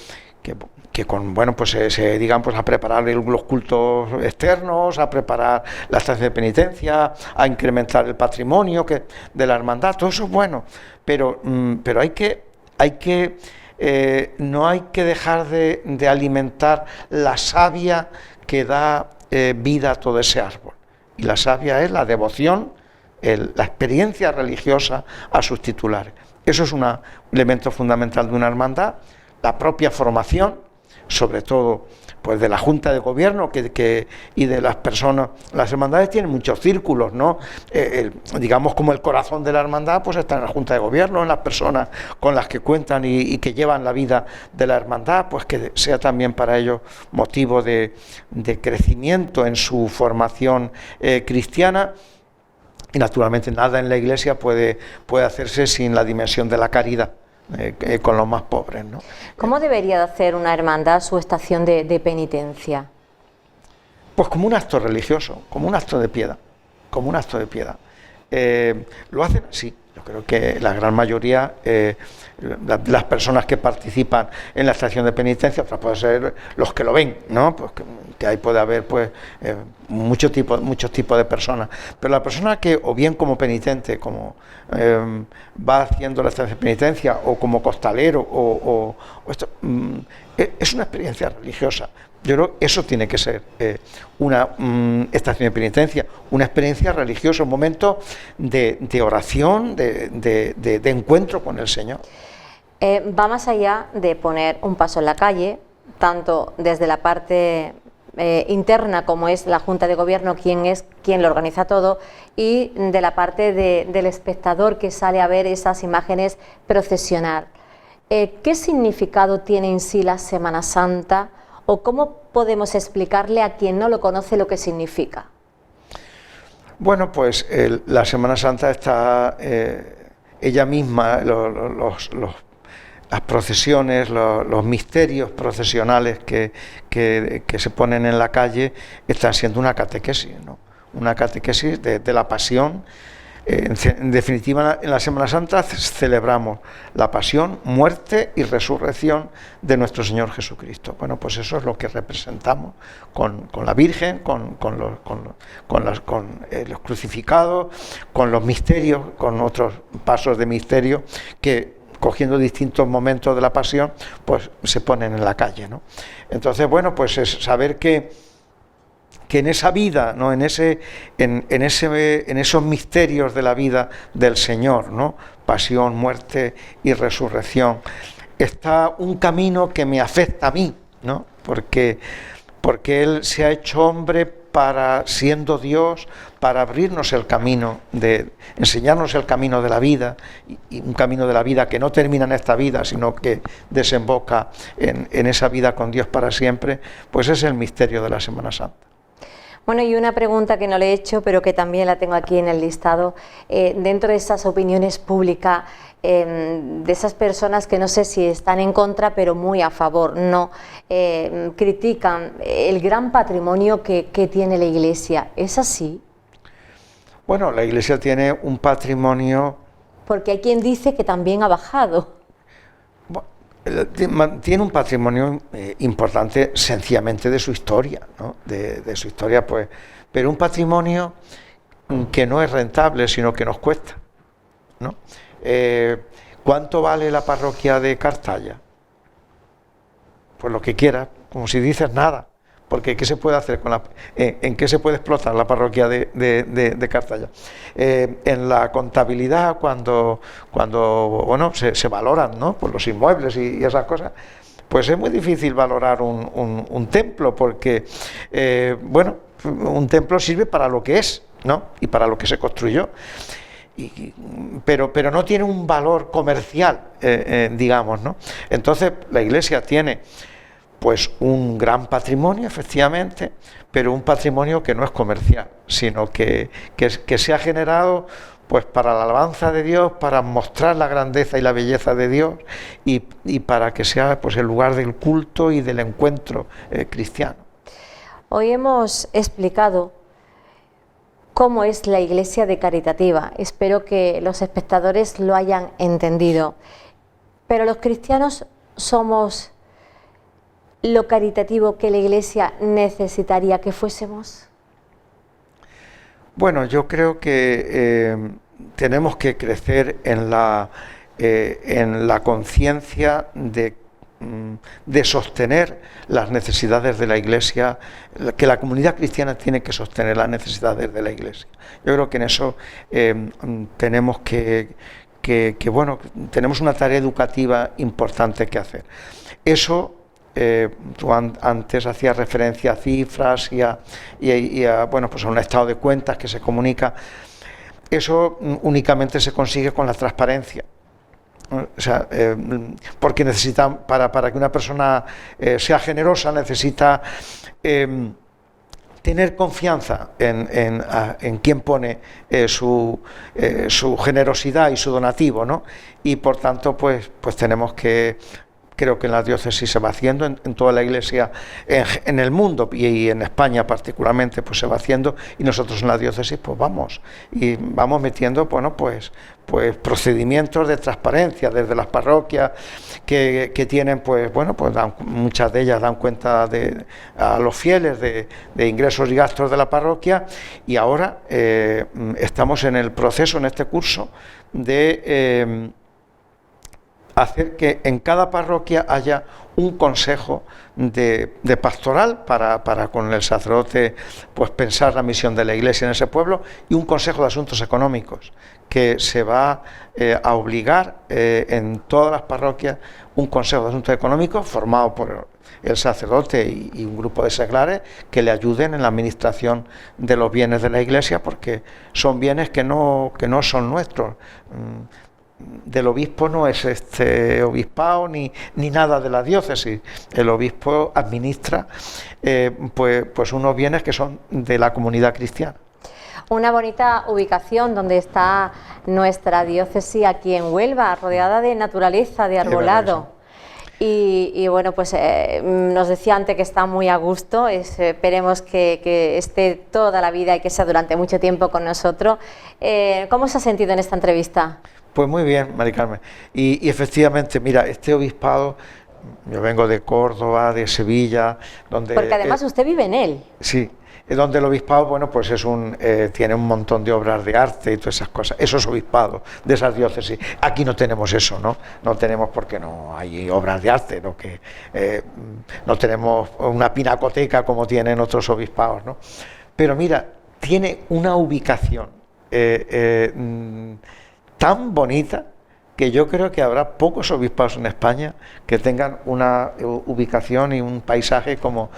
se dedican pues a preparar los cultos externos, a preparar la estancia de penitencia, a incrementar el patrimonio de la hermandad. Todo eso es bueno, pero no hay que dejar de alimentar la savia que da vida a todo ese árbol. Y la savia es la devoción, la experiencia religiosa a sus titulares. Eso es un elemento fundamental de una hermandad. La propia formación, sobre todo pues de la Junta de Gobierno y de las personas. Las hermandades tienen muchos círculos, ¿no? Digamos como el corazón de la hermandad pues está en la Junta de Gobierno, en las personas con las que cuentan y que llevan la vida de la hermandad, pues que sea también para ellos motivo de crecimiento en su formación cristiana. Y naturalmente nada en la Iglesia puede hacerse sin la dimensión de la caridad. Con los más pobres, ¿no? ¿Cómo debería de hacer una hermandad su estación de penitencia? Pues como un acto religioso, como un acto de piedad, lo hacen así. Yo creo que la gran mayoría, las personas que participan en la estación de penitencia, otras pueden ser los que lo ven, ¿no? Pues que ahí puede haber pues muchos tipos de personas, pero la persona que o bien como penitente, como va haciendo la estancia de penitencia, o como costalero, o esto, es una experiencia religiosa. Yo creo que eso tiene que ser una estación de penitencia, una experiencia religiosa, un momento de oración, de encuentro con el Señor. Va más allá de poner un paso en la calle, tanto desde la parte interna, como es la Junta de Gobierno, quien lo organiza todo, y de la parte del espectador que sale a ver esas imágenes procesionar. ¿Qué significado tiene en sí la Semana Santa? ¿O cómo podemos explicarle a quien no lo conoce lo que significa? Bueno, pues la Semana Santa está ella misma, las procesiones, los misterios procesionales que se ponen en la calle están siendo una catequesis, ¿no? Una catequesis de la pasión, En definitiva, en la Semana Santa celebramos la pasión, muerte y resurrección de nuestro Señor Jesucristo. Bueno, pues eso es lo que representamos con la Virgen, con los crucificados, con los misterios, con otros pasos de misterio que, cogiendo distintos momentos de la pasión, pues se ponen en la calle, ¿no? Entonces, bueno, pues es saber que en esa vida, ¿no? en esos misterios de la vida del Señor, ¿no? Pasión, muerte y resurrección, está un camino que me afecta a mí, ¿no? Porque Él se ha hecho hombre siendo Dios, para abrirnos el camino, enseñarnos el camino de la vida, y un camino de la vida que no termina en esta vida, sino que desemboca en esa vida con Dios para siempre. Pues es el misterio de la Semana Santa. Bueno, y una pregunta que no le he hecho, pero que también la tengo aquí en el listado, dentro de esas opiniones públicas, de esas personas que no sé si están en contra, pero muy a favor, no, critican el gran patrimonio que tiene la Iglesia. ¿Es así? Bueno, la Iglesia tiene un patrimonio... Porque hay quien dice que también ha bajado. Tiene un patrimonio importante sencillamente de su historia, ¿no? De su historia, pues, pero un patrimonio que no es rentable, sino que nos cuesta, ¿no? ¿Cuánto vale la parroquia de Cartaya? Pues lo que quieras, como si dices nada, porque ¿qué se puede hacer en qué se puede explotar la parroquia de Cartaya? En la contabilidad, cuando bueno, se valoran, ¿no? Pues los inmuebles y esas cosas, pues es muy difícil valorar un templo, porque bueno, un templo sirve para lo que es, ¿no? Y para lo que se construyó. Pero no tiene un valor comercial, digamos, ¿no? Entonces la Iglesia tiene pues un gran patrimonio, efectivamente, pero un patrimonio que no es comercial, sino que se ha generado pues para la alabanza de Dios, para mostrar la grandeza y la belleza de Dios, y para que sea pues el lugar del culto y del encuentro cristiano. Hoy hemos explicado cómo es la Iglesia de caritativa. Espero que los espectadores lo hayan entendido. Pero los cristianos somos lo caritativo que la Iglesia necesitaría que fuésemos. Bueno, yo creo que tenemos que crecer en la conciencia de sostener las necesidades de la Iglesia, que la comunidad cristiana tiene que sostener las necesidades de la Iglesia. Yo creo que en eso tenemos bueno, tenemos una tarea educativa importante que hacer. Eso, tú antes hacías referencia a cifras y a bueno, pues a un estado de cuentas que se comunica. Eso únicamente se consigue con la transparencia. O sea, porque necesita, para que una persona sea generosa, necesita tener confianza en quien pone su generosidad y su donativo, ¿no? Y por tanto, pues tenemos que... Creo que en la diócesis se va haciendo, en toda la Iglesia, en el mundo y en España particularmente, pues se va haciendo, y nosotros en la diócesis pues vamos metiendo, bueno, pues procedimientos de transparencia desde las parroquias que tienen, pues bueno, pues muchas de ellas dan cuenta a los fieles de ingresos y gastos de la parroquia, y ahora estamos en el proceso, en este curso, de hacer que en cada parroquia haya un consejo de pastoral para con el sacerdote pues pensar la misión de la Iglesia en ese pueblo, y un consejo de asuntos económicos que se va a obligar en todas las parroquias, un consejo de asuntos económicos formado por el sacerdote y un grupo de seglares que le ayuden en la administración de los bienes de la Iglesia, porque son bienes que no son nuestros. Del obispo no es este obispado ni nada de la diócesis. El obispo administra pues unos bienes que son de la comunidad cristiana. Una bonita ubicación donde está nuestra diócesis aquí en Huelva, rodeada de naturaleza, de arbolado. Y bueno, pues nos decía antes que está muy a gusto, esperemos que esté toda la vida y que sea durante mucho tiempo con nosotros. ¿Cómo se ha sentido en esta entrevista? Pues muy bien, Mari Carmen. Y efectivamente, mira, este obispado, yo vengo de Córdoba, de Sevilla, donde... Porque además usted vive en él. Sí, donde el obispado, bueno, pues tiene un montón de obras de arte y todas esas cosas. Esos obispados de esas diócesis. Aquí no tenemos eso, ¿no? No tenemos porque no hay obras de arte, ¿no? No tenemos una pinacoteca como tienen otros obispados, ¿no? Pero mira, tiene una ubicación tan bonita que yo creo que habrá pocos obispados en España que tengan una ubicación y un paisaje como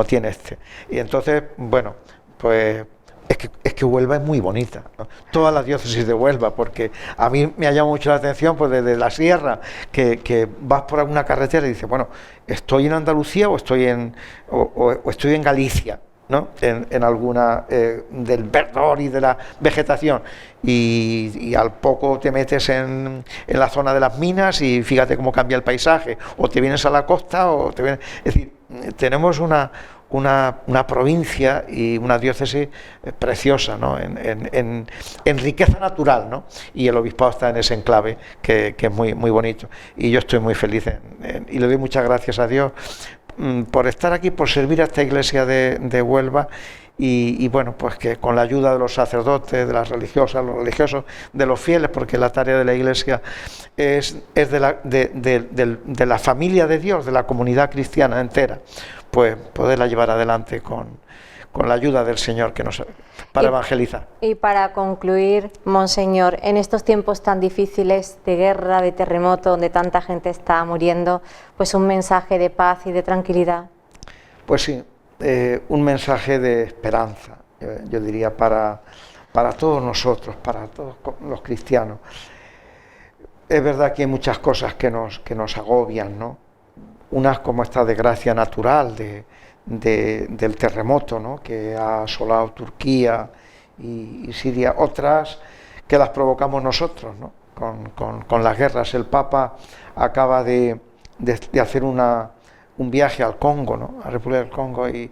tiene este. Y entonces, bueno, pues es que Huelva es muy bonita, ¿no? Toda la diócesis de Huelva, porque a mí me ha llamado mucho la atención, pues desde la sierra, que vas por alguna carretera y dices, bueno, ¿estoy en Andalucía o estoy en Galicia? ¿No? En alguna del verdor y de la vegetación y al poco te metes en la zona de las minas y fíjate cómo cambia el paisaje, o te vienes a la costa o te vienes, es decir, tenemos una provincia y una diócesis preciosa, ¿no? en riqueza natural, ¿no? Y el obispado está en ese enclave que es muy, muy bonito, y yo estoy muy feliz y le doy muchas gracias a Dios por estar aquí, por servir a esta iglesia de Huelva y bueno, pues que con la ayuda de los sacerdotes, de las religiosas, los religiosos, de los fieles, porque la tarea de la iglesia es de la familia de Dios, de la comunidad cristiana entera, pues poderla llevar adelante con la ayuda del Señor para evangelizar. Y para concluir, Monseñor, en estos tiempos tan difíciles de guerra, de terremoto, donde tanta gente está muriendo, pues un mensaje de paz y de tranquilidad. Pues sí, un mensaje de esperanza, yo diría, para todos nosotros, para todos los cristianos. Es verdad que hay muchas cosas que nos agobian, ¿no? Unas como esta desgracia natural del terremoto, ¿no? Que ha asolado Turquía y Siria, otras que las provocamos nosotros, ¿no? Con las guerras. El Papa acaba de hacer un viaje al Congo, ¿no? A la República del Congo, y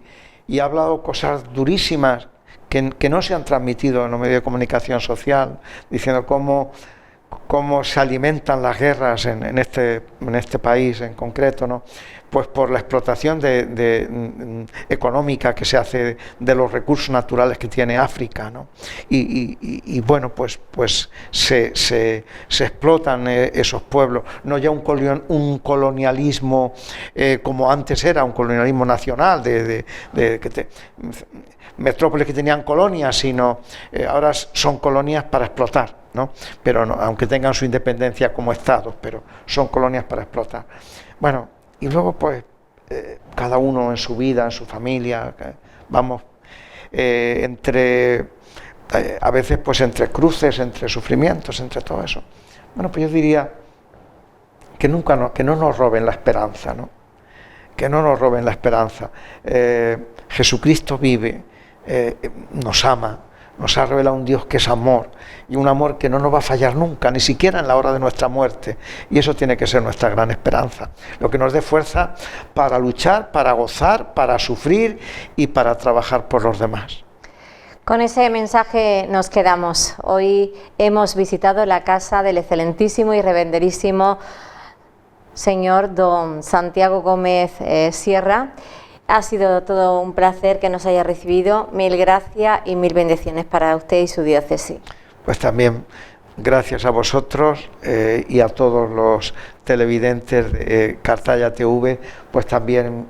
ha hablado cosas durísimas que no se han transmitido en los medios de comunicación social, diciendo cómo se alimentan las guerras en este país en concreto, ¿no? Pues por la explotación económica que se hace de los recursos naturales que tiene África, ¿no? Y bueno, pues se explotan esos pueblos, no ya un colonialismo como antes era, un colonialismo nacional metrópolis que tenían colonias, sino ahora son colonias para explotar, ¿no? Pero no, aunque tengan su independencia como estados, pero son colonias para explotar. Bueno, y luego pues cada uno en su vida, en su familia, vamos a veces pues entre cruces, entre sufrimientos, entre todo eso. Bueno, pues yo diría que no nos roben la esperanza, ¿no? Que no nos roben la esperanza. Jesucristo vive, nos ama, nos ha revelado un Dios que es amor, y un amor que no nos va a fallar nunca, ni siquiera en la hora de nuestra muerte, y eso tiene que ser nuestra gran esperanza, lo que nos dé fuerza para luchar, para gozar, para sufrir y para trabajar por los demás. Con ese mensaje nos quedamos. Hoy hemos visitado la casa del excelentísimo y reverenderísimo señor don Santiago Gómez Sierra. Ha sido todo un placer que nos haya recibido. Mil gracias y mil bendiciones para usted y su diócesis. Pues también gracias a vosotros y a todos los televidentes de Cartaya TV, pues también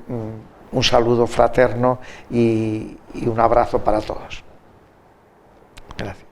un saludo fraterno y un abrazo para todos. Gracias.